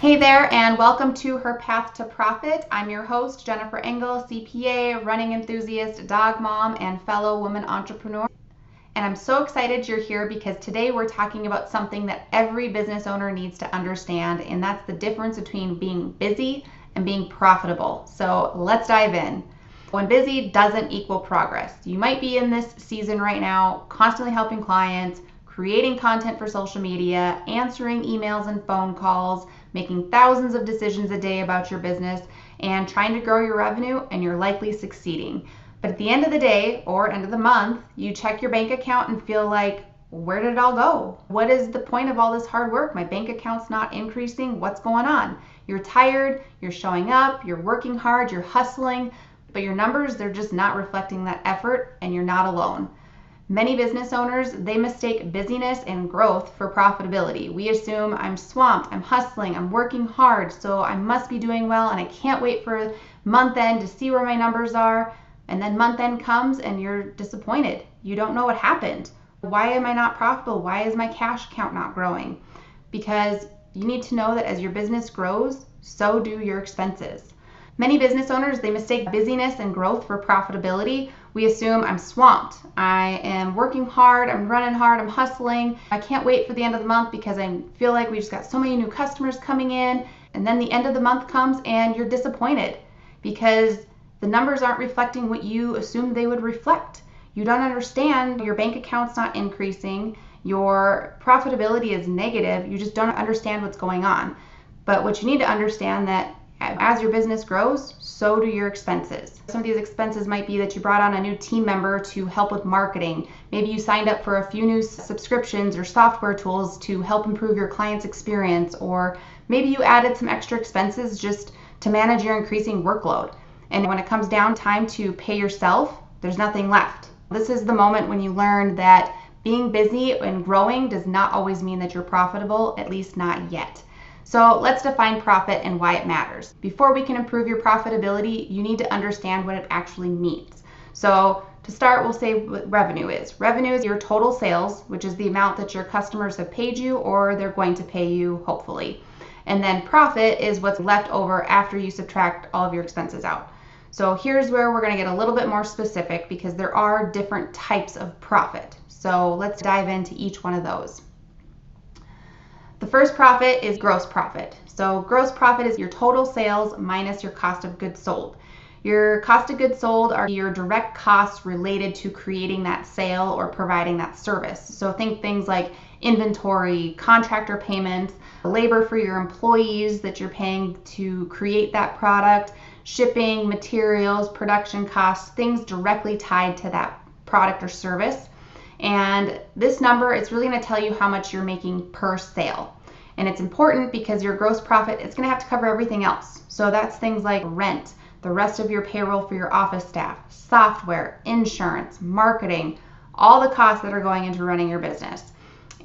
Hey there, and welcome to Her Path to Profit. I'm your host, Jennifer Engle, CPA, running enthusiast, dog mom, and fellow woman entrepreneur. And I'm so excited you're here because today we're talking about something that every business owner needs to understand, and that's the difference between being busy and being profitable. So let's dive in. When busy doesn't equal progress. You might be in this season right now, constantly helping clients, creating content for social media, answering emails and phone calls, making thousands of decisions a day about your business, and trying to grow your revenue, and you're likely succeeding. But at the end of the day or end of the month, you check your bank account and feel like, where did it all go? What is the point of all this hard work? My bank account's not increasing. What's going on? You're tired, you're showing up, you're working hard, you're hustling, but your numbers, they're just not reflecting that effort, and you're not alone. Many business owners, they mistake busyness and growth for profitability. We assume I'm swamped, I'm hustling, I'm working hard, so I must be doing well, and I can't wait for month end to see where my numbers are. And then month end comes and you're disappointed. You don't know what happened. Why am I not profitable? Why is my cash count not growing? Because you need to know that as your business grows, so do your expenses. Many business owners, they mistake busyness and growth for profitability. We assume I'm swamped. I am working hard, I'm running hard, I'm hustling. I can't wait for the end of the month because I feel like we just got so many new customers coming in. And then the end of the month comes and you're disappointed because the numbers aren't reflecting what you assumed they would reflect. You don't understand your bank account's not increasing, your profitability is negative, you just don't understand what's going on. But what you need to understand that as your business grows, so do your expenses. Some of these expenses might be that you brought on a new team member to help with marketing. Maybe you signed up for a few new subscriptions or software tools to help improve your client's experience, or maybe you added some extra expenses just to manage your increasing workload. And when it comes down time to pay yourself, there's nothing left. This is the moment when you learn that being busy and growing does not always mean that you're profitable, at least not yet. So let's define profit and why it matters. Before we can improve your profitability, you need to understand what it actually means. So to start, we'll say what revenue is. Revenue is your total sales, which is the amount that your customers have paid you or they're going to pay you, hopefully. And then profit is what's left over after you subtract all of your expenses out. So here's where we're going to get a little bit more specific because there are different types of profit. So let's dive into each one of those. The first profit is gross profit. So gross profit is your total sales minus your cost of goods sold. Your cost of goods sold are your direct costs related to creating that sale or providing that service. So think things like inventory, contractor payments, labor for your employees that you're paying to create that product, shipping, materials, production costs, things directly tied to that product or service. And this number, it's really going to tell you how much you're making per sale. And it's important because your gross profit, it's going to have to cover everything else. So that's things like rent, the rest of your payroll for your office staff, software, insurance, marketing, all the costs that are going into running your business.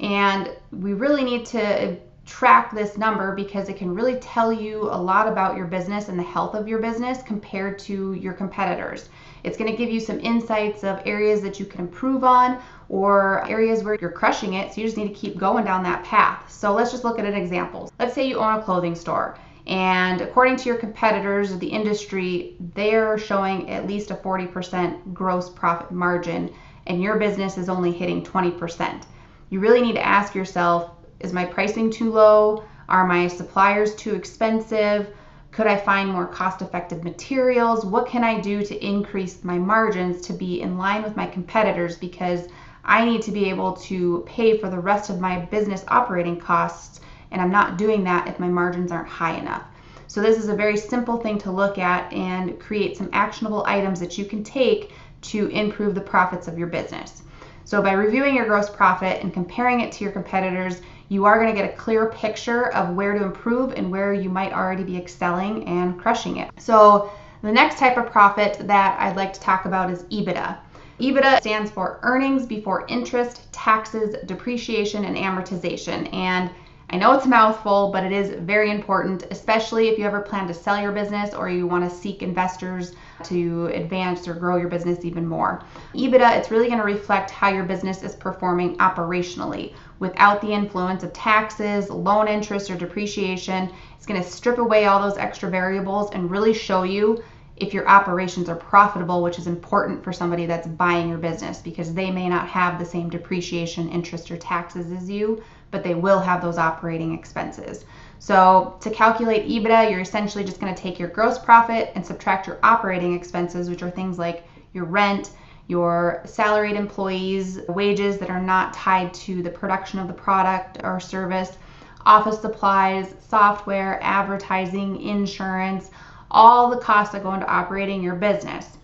And we really need to track this number because it can really tell you a lot about your business and the health of your business compared to your competitors. It's going to give you some insights of areas that you can improve on or areas where you're crushing it, so you just need to keep going down that path. So let's just look at an example. Let's say you own a clothing store, and according to your competitors of the industry, they're showing at least a 40% gross profit margin, and your business is only hitting 20%. You really need to ask yourself, is my pricing too low? Are my suppliers too expensive? Could I find more cost-effective materials? What can I do to increase my margins to be in line with my competitors? Because I need to be able to pay for the rest of my business operating costs, and I'm not doing that if my margins aren't high enough. So this is a very simple thing to look at and create some actionable items that you can take to improve the profits of your business. So by reviewing your gross profit and comparing it to your competitors, you are going to get a clear picture of where to improve and where you might already be excelling and crushing it. So the next type of profit that I'd like to talk about is EBITDA. EBITDA stands for earnings before interest, taxes, depreciation, and amortization. And I know it's a mouthful, but it is very important, especially if you ever plan to sell your business or you want to seek investors to advance or grow your business even more. EBITDA, it's really going to reflect how your business is performing operationally without the influence of taxes, loan interest, or depreciation. It's going to strip away all those extra variables and really show you if your operations are profitable, which is important for somebody that's buying your business because they may not have the same depreciation, interest, or taxes as you, but they will have those operating expenses. So to calculate EBITDA, you're essentially just going to take your gross profit and subtract your operating expenses, which are things like your rent, your salaried employees' wages that are not tied to the production of the product or service, office supplies, software, advertising, insurance, all the costs that go into operating your business.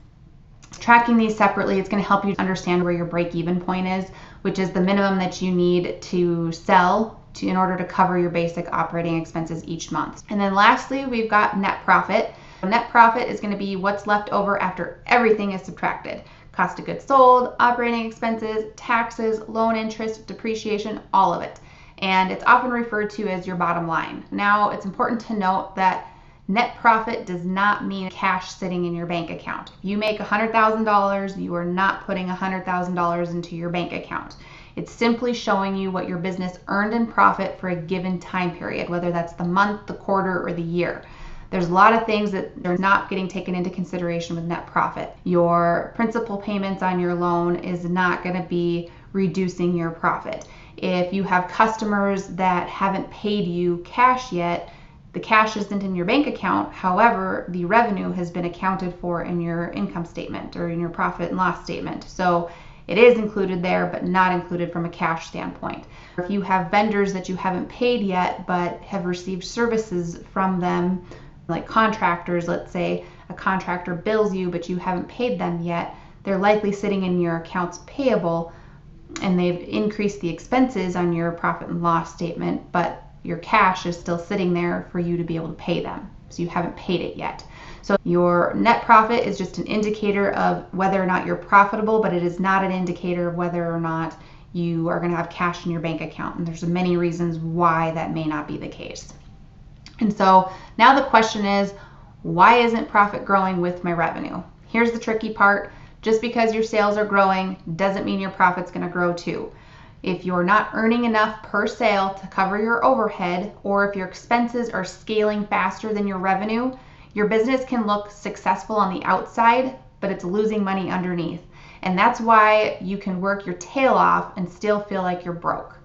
Tracking these separately, it's going to help you understand where your break-even point is, which is the minimum that you need to sell in order to cover your basic operating expenses each month. And then lastly, we've got net profit. Net profit is going to be what's left over after everything is subtracted. Cost of goods sold, operating expenses, taxes, loan interest, depreciation, all of it. And it's often referred to as your bottom line. Now, it's important to note that net profit does not mean cash sitting in your bank account. If you make $100,000, you are not putting $100,000 into your bank account. It's simply showing you what your business earned in profit for a given time period, whether that's the month, the quarter, or the year. There's a lot of things that are not getting taken into consideration with net profit. Your principal payments on your loan is not going to be reducing your profit. If you have customers that haven't paid you cash yet, the cash isn't in your bank account. However, the revenue has been accounted for in your income statement or in your profit and loss statement. So it is included there, but not included from a cash standpoint. If you have vendors that you haven't paid yet, but have received services from them, like contractors, let's say a contractor bills you, but you haven't paid them yet, they're likely sitting in your accounts payable and they've increased the expenses on your profit and loss statement, but your cash is still sitting there for you to be able to pay them. So you haven't paid it yet. So your net profit is just an indicator of whether or not you're profitable, but it is not an indicator of whether or not you are going to have cash in your bank account. And there's many reasons why that may not be the case. And so now the question is, why isn't profit growing with my revenue? Here's the tricky part. Just because your sales are growing doesn't mean your profit's going to grow too. If you're not earning enough per sale to cover your overhead, or if your expenses are scaling faster than your revenue, your business can look successful on the outside, but it's losing money underneath. And that's why you can work your tail off and still feel like you're broke.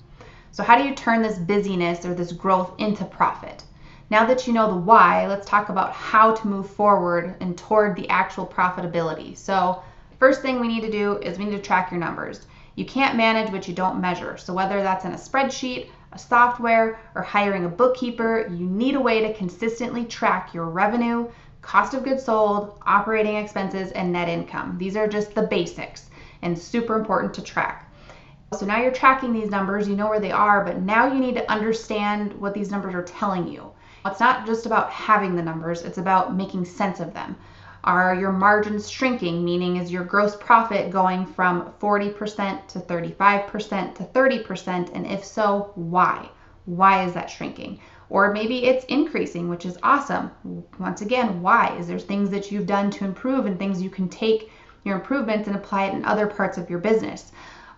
So how do you turn this busyness or this growth into profit? Now that you know the why, let's talk about how to move forward and toward the actual profitability. So first thing we need to do is we need to track your numbers. You can't manage what you don't measure. So whether that's in a spreadsheet, a software, or hiring a bookkeeper, you need a way to consistently track your revenue, cost of goods sold, operating expenses, and net income. These are just the basics and super important to track. So now you're tracking these numbers, you know where they are, but now you need to understand what these numbers are telling you. It's not just about having the numbers, it's about making sense of them. Are your margins shrinking? Meaning, is your gross profit going from 40% to 35% to 30%? And if so, why? Why is that shrinking? Or maybe it's increasing, which is awesome. Once again, why? Is there things that you've done to improve and things you can take your improvements and apply it in other parts of your business?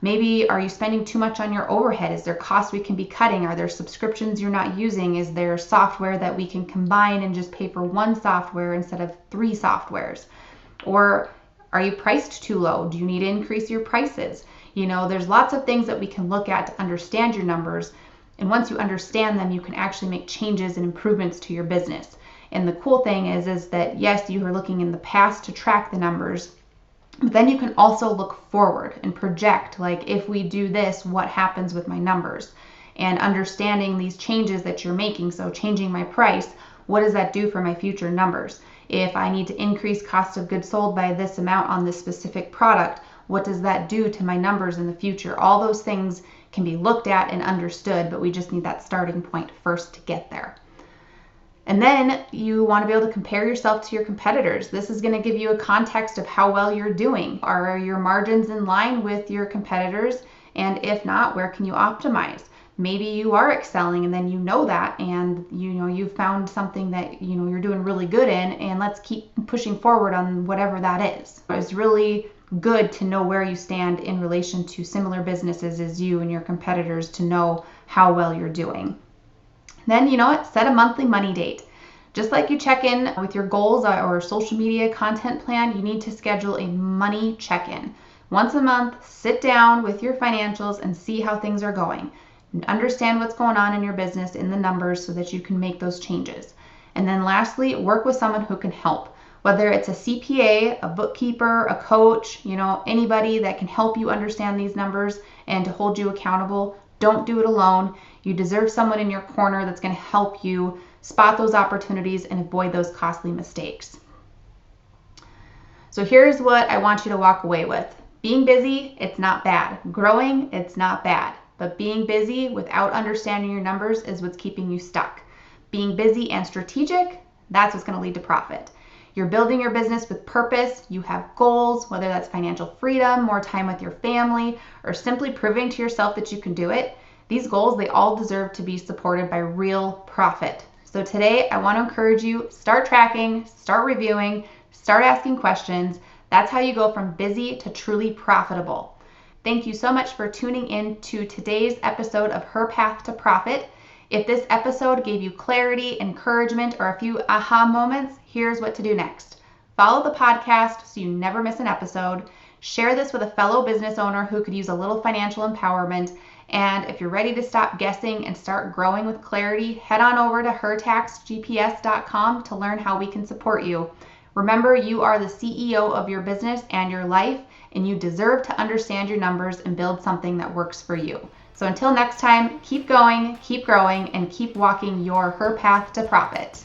Maybe are you spending too much on your overhead? Is there costs we can be cutting? Are there subscriptions you're not using? Is there software that we can combine and just pay for one software instead of 3 softwares? Or are you priced too low? Do you need to increase your prices? You know, there's lots of things that we can look at to understand your numbers. And once you understand them, you can actually make changes and improvements to your business. And the cool thing is that yes, you are looking in the past to track the numbers, but then you can also look forward and project, like, if we do this, what happens with my numbers? And understanding these changes that you're making, so changing my price, what does that do for my future numbers? If I need to increase cost of goods sold by this amount on this specific product, what does that do to my numbers in the future? All those things can be looked at and understood, but we just need that starting point first to get there. And then you want to be able to compare yourself to your competitors. This is going to give you a context of how well you're doing. Are your margins in line with your competitors? And if not, where can you optimize? Maybe you are excelling and then you know that, and you've found something that you're doing really good in, and let's keep pushing forward on whatever that is. It's really good to know where you stand in relation to similar businesses as you and your competitors to know how well you're doing. Then, set a monthly money date. Just like you check in with your goals or social media content plan, you need to schedule a money check-in. Once a month, sit down with your financials and see how things are going. Understand what's going on in your business in the numbers so that you can make those changes. And then lastly, work with someone who can help. Whether it's a CPA, a bookkeeper, a coach, anybody that can help you understand these numbers and to hold you accountable. Don't do it alone. You deserve someone in your corner that's going to help you spot those opportunities and avoid those costly mistakes. So here's what I want you to walk away with. Being busy, it's not bad. Growing, it's not bad. But being busy without understanding your numbers is what's keeping you stuck. Being busy and strategic, that's what's going to lead to profit. You're building your business with purpose. You have goals, whether that's financial freedom, more time with your family, or simply proving to yourself that you can do it. These goals, they all deserve to be supported by real profit. So today, I want to encourage you, start tracking, start reviewing, start asking questions. That's how you go from busy to truly profitable. Thank you so much for tuning in to today's episode of HerPath to Profit. If this episode gave you clarity, encouragement, or a few aha moments, here's what to do next. Follow the podcast so you never miss an episode. Share this with a fellow business owner who could use a little financial empowerment. And if you're ready to stop guessing and start growing with clarity, head on over to hertaxgps.com to learn how we can support you. Remember, you are the CEO of your business and your life, and you deserve to understand your numbers and build something that works for you. So until next time, keep going, keep growing, and keep walking your HerPath to Profit.